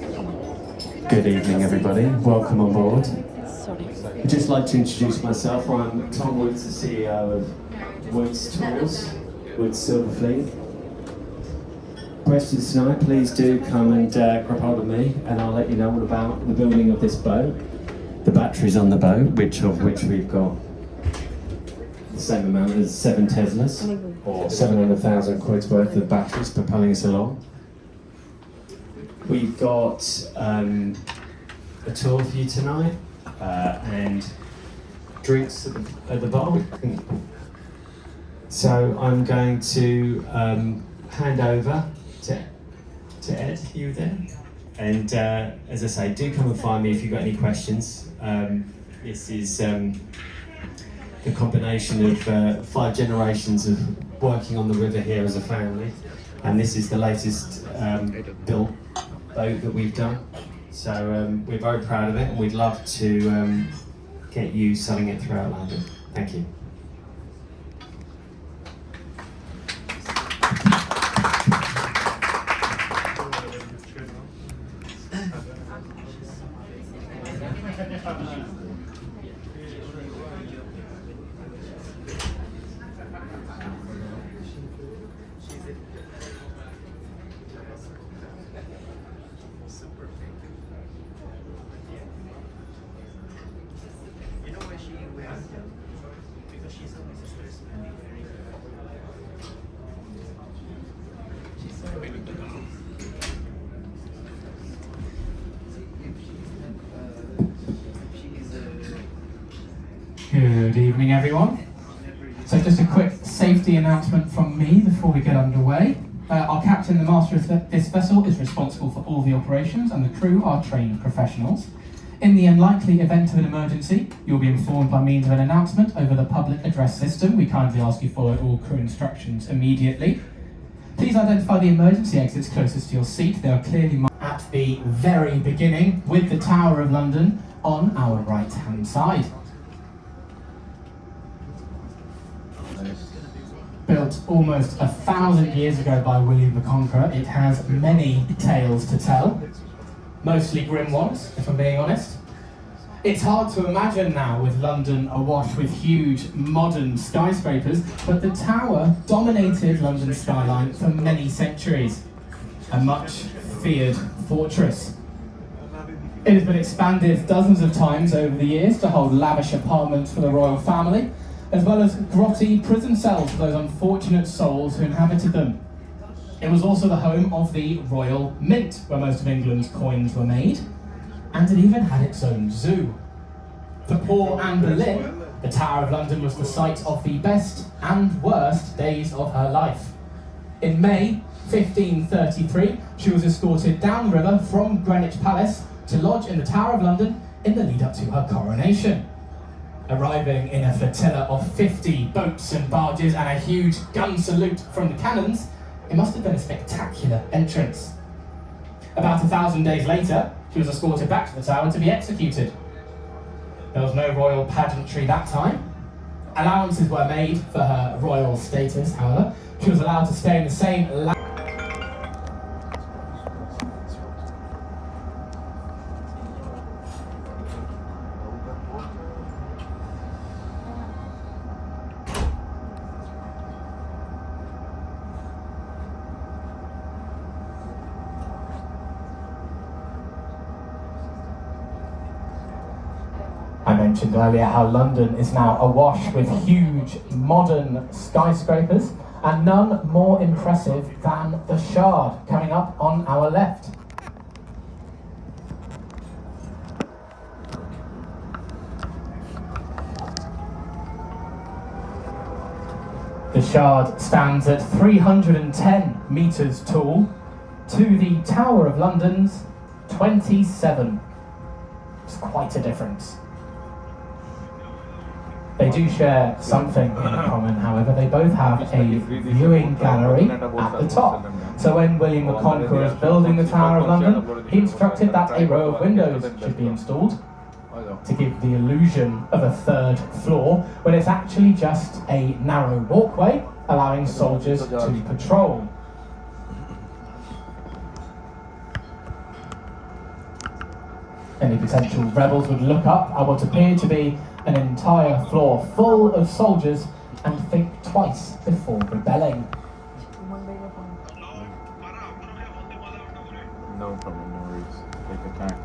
Good evening, everybody. Welcome on board. Sorry. I'd just like to introduce myself. I'm Tom Woods, the CEO of Woods Tools, Woods Silver Fleet. Questions tonight, please do come and grab hold of me, and I'll let you know all about the building of this boat, the batteries on the boat, which we've got the same amount as 7 Teslas, or 700,000 quid's worth of batteries propelling us along. We've got a tour for you tonight, and drinks at the bar. So I'm going to hand over to Ed, you there? And as I say, do come and find me if you've got any questions. This is the combination of 5 generations of working on the river here as a family, and this is the latest built boat that we've done. So we're very proud of it, and we'd love to get you selling it throughout London. Thank you. Good evening, everyone. So just a quick safety announcement from me before we get underway. Our captain, the master of this vessel, is responsible for all the operations, and the crew are trained professionals. In the unlikely event of an emergency, you'll be informed by means of an announcement over the public address system. We kindly ask you to follow all crew instructions immediately. Please identify the emergency exits closest to your seat. They are clearly marked at the very beginning, with the Tower of London on our right-hand side. Built almost 1,000 years ago by William the Conqueror, it has many tales to tell, mostly grim ones, if I'm being honest. It's hard to imagine now with London awash with huge modern skyscrapers, but the tower dominated London's skyline for many centuries, a much feared fortress. It has been expanded dozens of times over the years to hold lavish apartments for the royal family, as well as grotty prison cells for those unfortunate souls who inhabited them. It was also the home of the Royal Mint, where most of England's coins were made, and it even had its own zoo. For poor Anne Boleyn, the Tower of London was the site of the best and worst days of her life. In May 1533, she was escorted down the river from Greenwich Palace to lodge in the Tower of London in the lead up to her coronation. Arriving in a flotilla of 50 boats and barges and a huge gun salute from the cannons, it must have been a spectacular entrance. About 1,000 days later, she was escorted back to the tower to be executed. There was no royal pageantry that time. Allowances were made for her royal status, however. She was allowed to stay in the same I mentioned earlier how London is now awash with huge modern skyscrapers, and none more impressive than the Shard coming up on our left. The Shard stands at 310 metres tall to the Tower of London's 27. It's quite a difference. They do share something in common, however. They both have a viewing gallery at the top. So when William the Conqueror was building the Tower of London, he instructed that a row of windows should be installed to give the illusion of a third floor, when it's actually just a narrow walkway allowing soldiers to patrol. Any potential rebels would look up at what appeared to be an entire floor full of soldiers and think twice before rebelling. No problem, no worries. Take your time.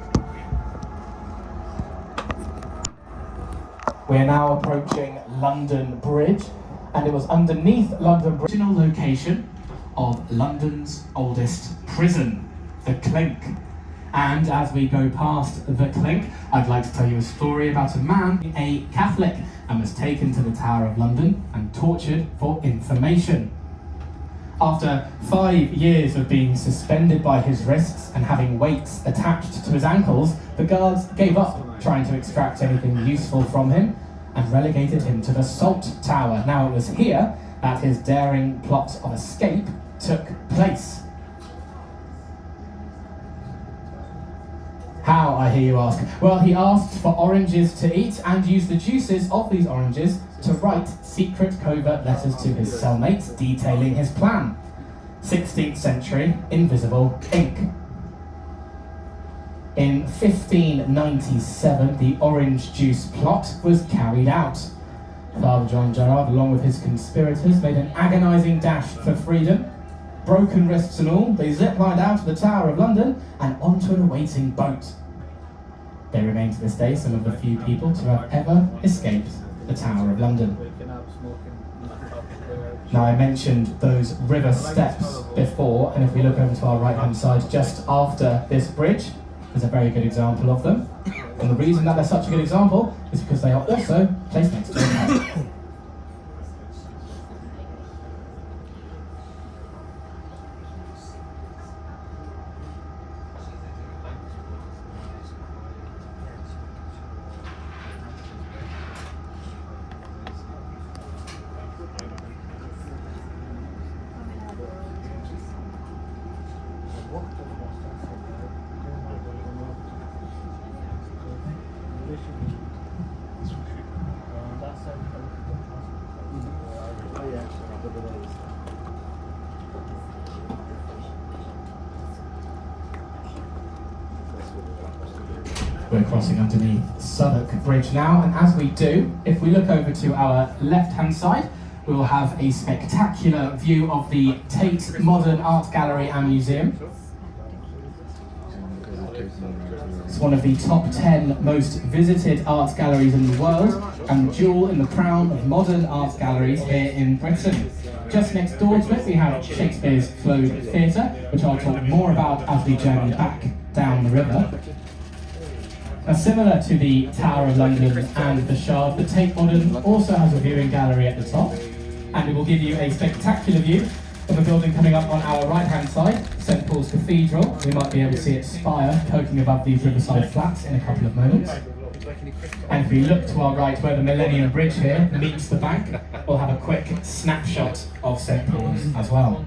We are now approaching London Bridge, and it was underneath London Bridge, original location of London's oldest prison, the Clink. And as we go past the Clink, I'd like to tell you a story about a man, a Catholic, and was taken to the Tower of London and tortured for information. After 5 years of being suspended by his wrists and having weights attached to his ankles, the guards gave up trying to extract anything useful from him and relegated him to the Salt Tower. Now it was here that his daring plot of escape took place. How, I hear you ask? Well, he asked for oranges to eat and used the juices of these oranges to write secret covert letters to his cellmates detailing his plan. 16th century invisible ink. In 1597, the orange juice plot was carried out. Father John Gerard, along with his conspirators, made an agonising dash for freedom. Broken wrists and all, they ziplined out of the Tower of London and onto an awaiting boat. They remain to this day some of the few people to have ever escaped the Tower of London. Now, I mentioned those river steps before, and if we look over to our right hand side just after this bridge, there's a very good example of them. And the reason that they're such a good example is because they are also placed next to a house. We're crossing underneath Southwark Bridge now, and as we do, if we look over to our left-hand side, we will have a spectacular view of the Tate Modern Art Gallery and Museum. It's one of the top 10 most visited art galleries in the world, and the jewel in the crown of modern art galleries here in Britain. Just next door to it, we have Shakespeare's Globe Theatre, which I'll talk more about as we journey back down the river. Now, similar to the Tower of London and the Shard, the Tate Modern also has a viewing gallery at the top, and it will give you a spectacular view of a building coming up on our right-hand side, St Paul's Cathedral. We might be able to see its spire poking above these riverside flats in a couple of moments. And if we look to our right, where the Millennium Bridge here meets the bank, we'll have a quick snapshot of St Paul's as well.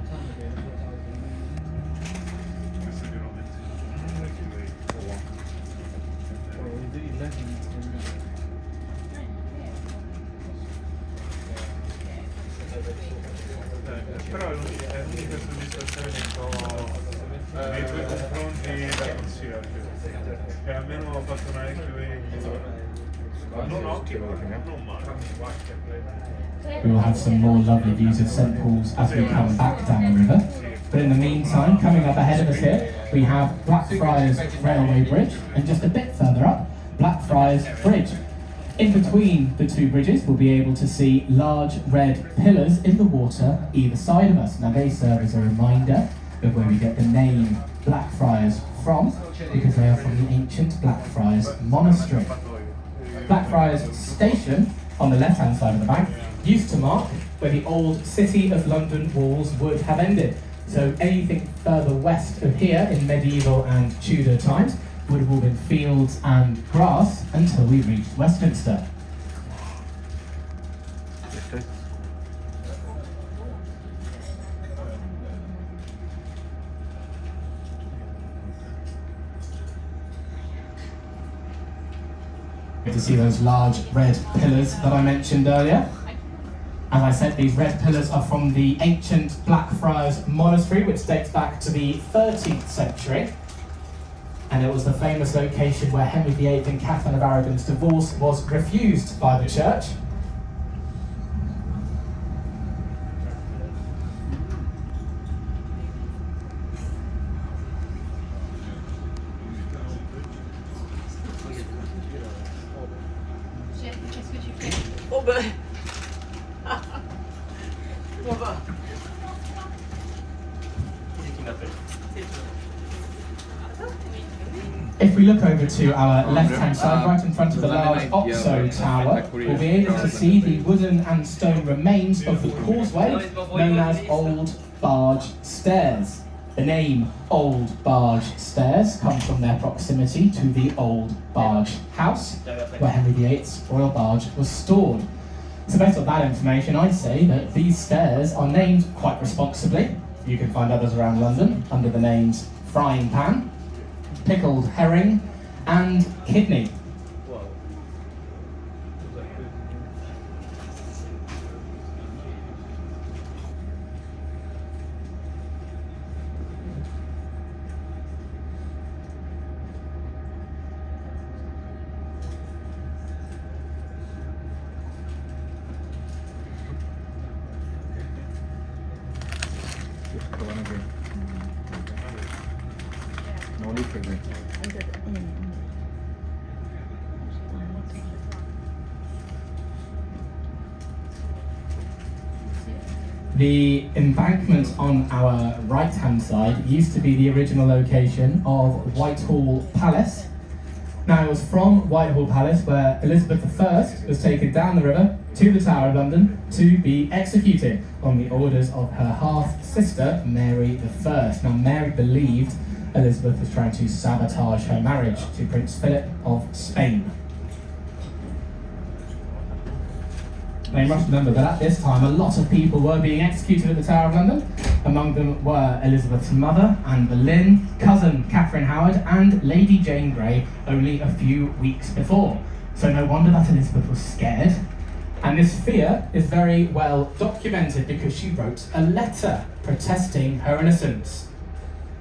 Però è l'unica soddisfazione che ho nei tuoi confronti da consigliarti, che almeno ho fatto una non ottima, non male. We will have some more lovely views of St Paul's as we come back down the river. But in the meantime, coming up ahead of us here, we have Blackfriars Railway Bridge, and just a bit further up, Blackfriars Bridge. In between the two bridges, we'll be able to see large red pillars in the water either side of us. Now, they serve as a reminder of where we get the name Blackfriars from, because they are from the ancient Blackfriars Monastery. Blackfriars Station, on the left-hand side of the bank, used to mark where the old City of London walls would have ended. So anything further west of here in medieval and Tudor times would have all been fields and grass until we reached Westminster. To see those large red pillars that I mentioned earlier. As I said, these red pillars are from the ancient Blackfriars Monastery, which dates back to the 13th century. and it was the famous location where Henry VIII and Catherine of Aragon's divorce was refused by the church. Qu'est-ce que tu fais? Oh ben. On va. If we look over to our left-hand side, right in front of the large Oxo Tower, we'll be able to see the wooden and stone remains of the causeway known as Old Barge Stairs. The name Old Barge Stairs comes from their proximity to the Old Barge House, where Henry VIII's royal barge was stored. So based on that information, I'd say that these stairs are named quite responsibly. You can find others around London under the names Frying Pan, Pickled Herring, and Kidney. The one again. No need for me. The embankment on our right-hand side used to be the original location of Whitehall Palace. Now it was from Whitehall Palace where Elizabeth I was taken down the river to the Tower of London to be executed on the orders of her half-sister Mary I. Now Mary believed Elizabeth was trying to sabotage her marriage to Prince Philip of Spain. Now you must remember that at this time a lot of people were being executed at the Tower of London. Among them were Elizabeth's mother, Anne Boleyn, cousin Catherine Howard, and Lady Jane Grey only a few weeks before. So no wonder that Elizabeth was scared. And this fear is very well documented because she wrote a letter protesting her innocence.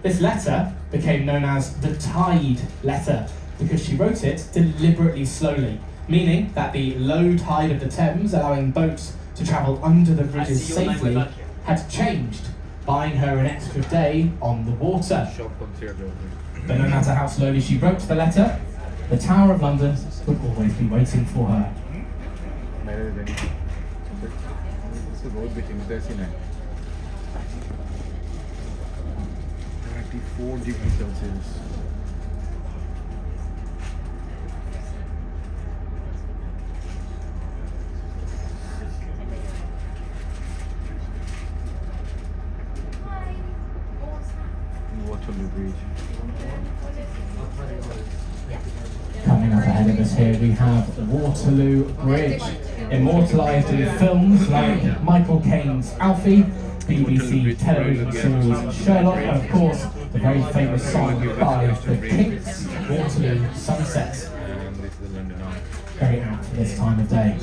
This letter became known as the Tide Letter because she wrote it deliberately slowly, meaning that the low tide of the Thames, allowing boats to travel under the bridges safely, had changed, buying her an extra day on the water. But no matter how slowly she wrote the letter, the Tower of London would always be waiting for her. It's the road between the 94 degrees Celsius. Waterloo Bridge. Coming up ahead of us here we have Waterloo Bridge, immortalised in films like Michael Caine's Alfie, BBC television series Sherlock, and of course the very famous song by the Kinks, Waterloo Sunset. And this is the London Arm. Very apt for this time of day.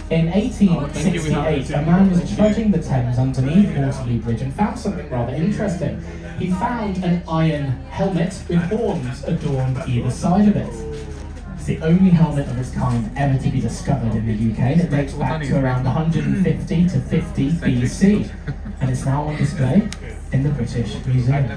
In 1868, a man was trudging the Thames underneath Waterloo Bridge and found something rather interesting. He found an iron helmet with horns adorned either side of it. It's the only helmet of its kind ever to be discovered in the UK that dates back to around 150 to 50 BC, and it's now on display in the British Museum.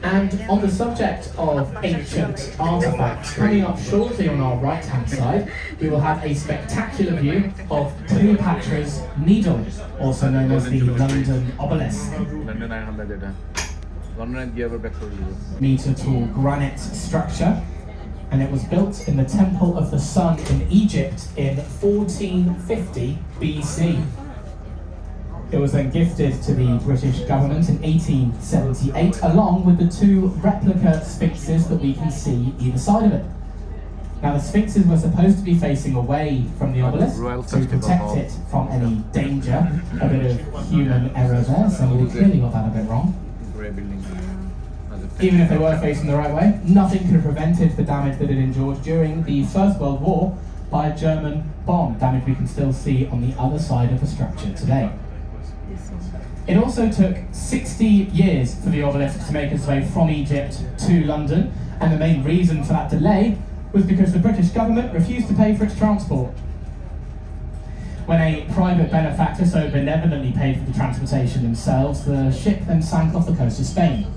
And on the subject of ancient artefacts, coming up shortly on our right-hand side, we will have a spectacular view of Cleopatra's Needle, also known as the London Obelisk. London 900 data. London gave back for you. Metre-tall granite structure, and it was built in the Temple of the Sun in Egypt in 1450 BC. It was then gifted to the British government in 1878, along with the two replica sphinxes that we can see either side of it. Now the sphinxes were supposed to be facing away from the obelisk to protect it from any danger. A bit of human error there, somebody clearly got that a bit wrong. Even if they were facing the right way, nothing could have prevented the damage that it endured during the First World War by a German bomb, damage we can still see on the other side of the structure today. It also took 60 years for the obelisk to make its way from Egypt to London, and the main reason for that delay was because the British government refused to pay for its transport. When a private benefactor so benevolently paid for the transportation themselves, the ship then sank off the coast of Spain.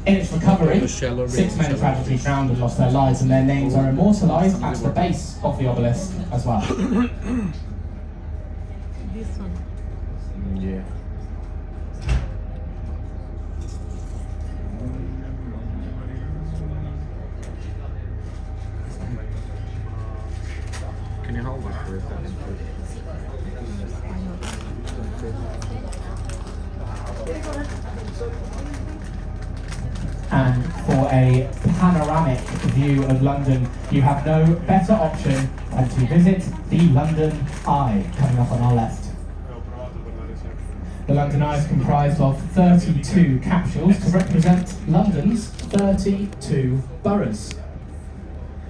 In its recovery, 6 men tragically drowned and lost their lives, and their names are immortalised at the base of the obelisk as well. This one. Yeah. Can you hold it for a second, please? And for a panoramic view of London, you have no better option than to visit the London Eye, coming up on our left. The London Eye is comprised of 32 capsules to represent London's 32 boroughs.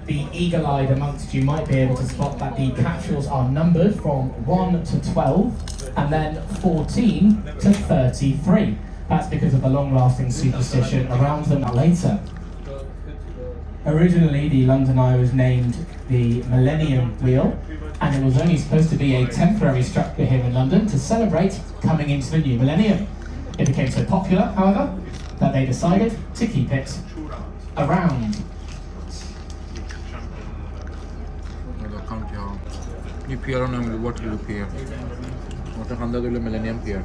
The eagle-eyed amongst you might be able to spot that the capsules are numbered from 1 to 12 and then 14 to 33. That's because of the long-lasting superstition around them later. Originally, the London Eye was named the Millennium Wheel, and it was only supposed to be a temporary structure here in London to celebrate coming into the new millennium. It became so popular, however, that they decided to keep it around. You peer on them, what will you peer? What a 100 millennium peer.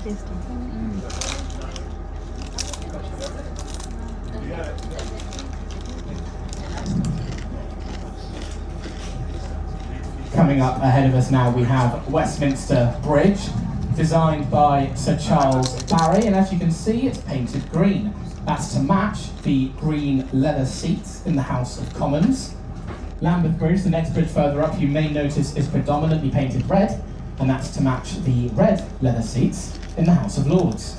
Tasty. Coming up ahead of us now, we have Westminster Bridge, designed by Sir Charles Barry, and as you can see, it's painted green. That's to match the green leather seats in the House of Commons. Lambeth Bridge, the next bridge further up, you may notice is predominantly painted red, and that's to match the red leather seats in the House of Lords.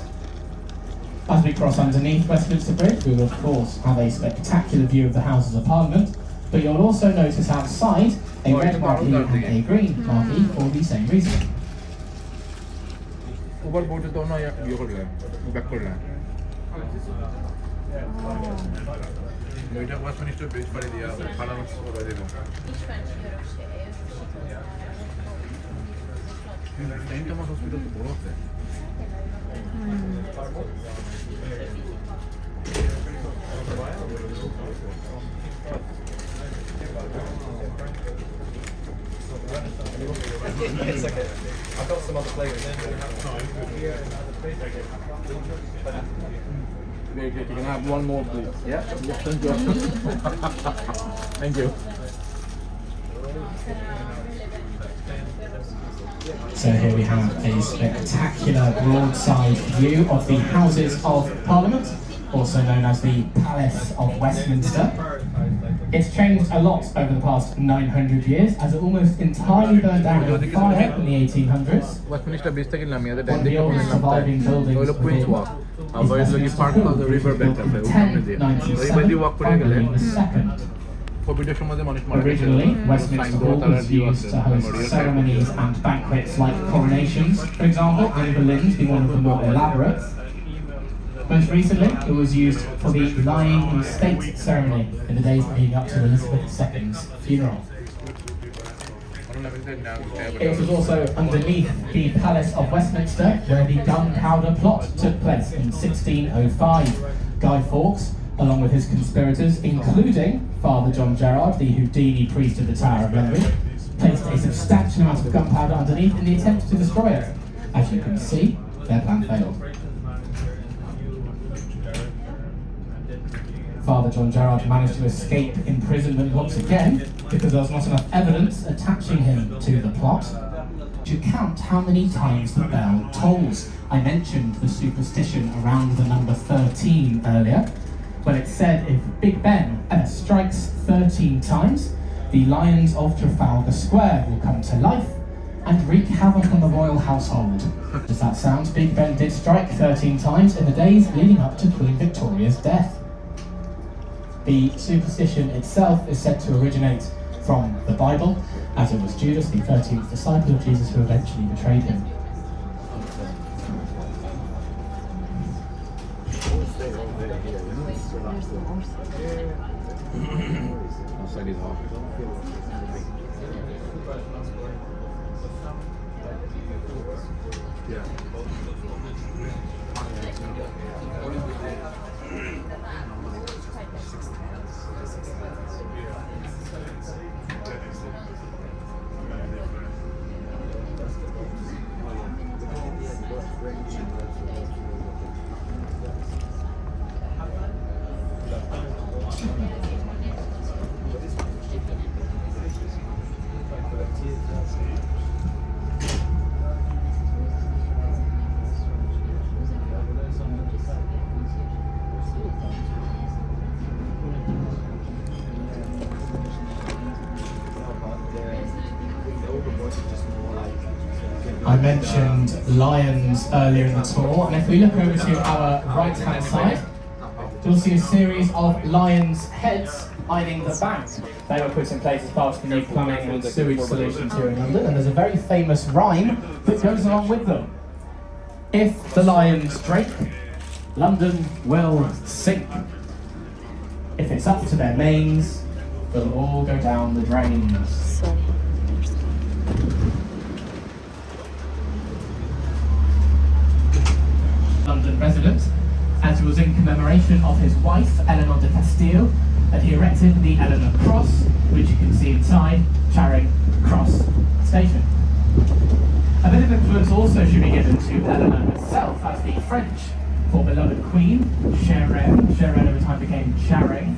As we cross underneath Westminster Bridge, we will of course have a spectacular view of the Houses of Parliament, but you'll also notice outside a red marquee and a green marquee for the same reason. Overboard तो ना ये कर रहा है, back कर रहा है. এটা ওয়েস্টমিনিস্টার ব্রিজ পাড়ে দিয়া পালানোর করে দেব সেন্ট টমাস হসপিটাল তো বড় আছে It's okay. I've got some other flavours in. Wait, you can have one more, please. Yeah? Thank you. Thank you. So here we have a spectacular broadside view of the Houses of Parliament, also known as the Palace of Westminster. It's changed a lot over the past 900 years, as it almost entirely burned down in fire in the 1800s. Westminster Bridge থেকে নামি আমাদের One of the oldest surviving buildings হলো queen's walk আর ওই park of the river bank আছে ওখানে দিয়ে ওই walk করে গেলে কোভিডের সময় মানুষ মারা গেছে Originally, Westminster Hall was used to host ceremonies and banquets like coronations, for example, and Berlin's being one of the more elaborate. Most recently, it was used for the lying in state ceremony in the days leading up to Elizabeth II's funeral. It was also underneath the Palace of Westminster where the gunpowder plot took place in 1605. Guy Fawkes, along with his conspirators, including Father John Gerard, the Houdini priest of the Tower of London, placed a substantial amount of gunpowder underneath in the attempt to destroy it. As you can see, their plan failed. Father John Gerard managed to escape imprisonment once again because there was not enough evidence attaching him to the plot to count how many times the bell tolls. I mentioned the superstition around the number 13 earlier. Well, it's said if Big Ben ever strikes 13 times, the lions of Trafalgar Square will come to life and wreak havoc on the royal household. Does that sound? Big Ben did strike 13 times in the days leading up to Queen Victoria's death. The superstition itself is said to originate from the Bible, as it was Judas, the 13th disciple of Jesus, who eventually betrayed him. Outside his office. Yeah. I mentioned lions earlier in the tour, and if we look over to our right-hand side, you'll see a series of lions' heads lining the bank. They were put in place as part of the new plumbing and sewage solutions here in London, and there's a very famous rhyme that goes along with them. If the lions drink, London will sink. If it's up to their manes, they'll all go down the drains. London resident, as it was in commemoration of his wife, Eleanor de Castile, that he erected the Eleanor Cross, which you can see inside Charing Cross Station. A bit of influence also should be given to Eleanor herself, as the French for beloved queen, Sharon over time became Charing,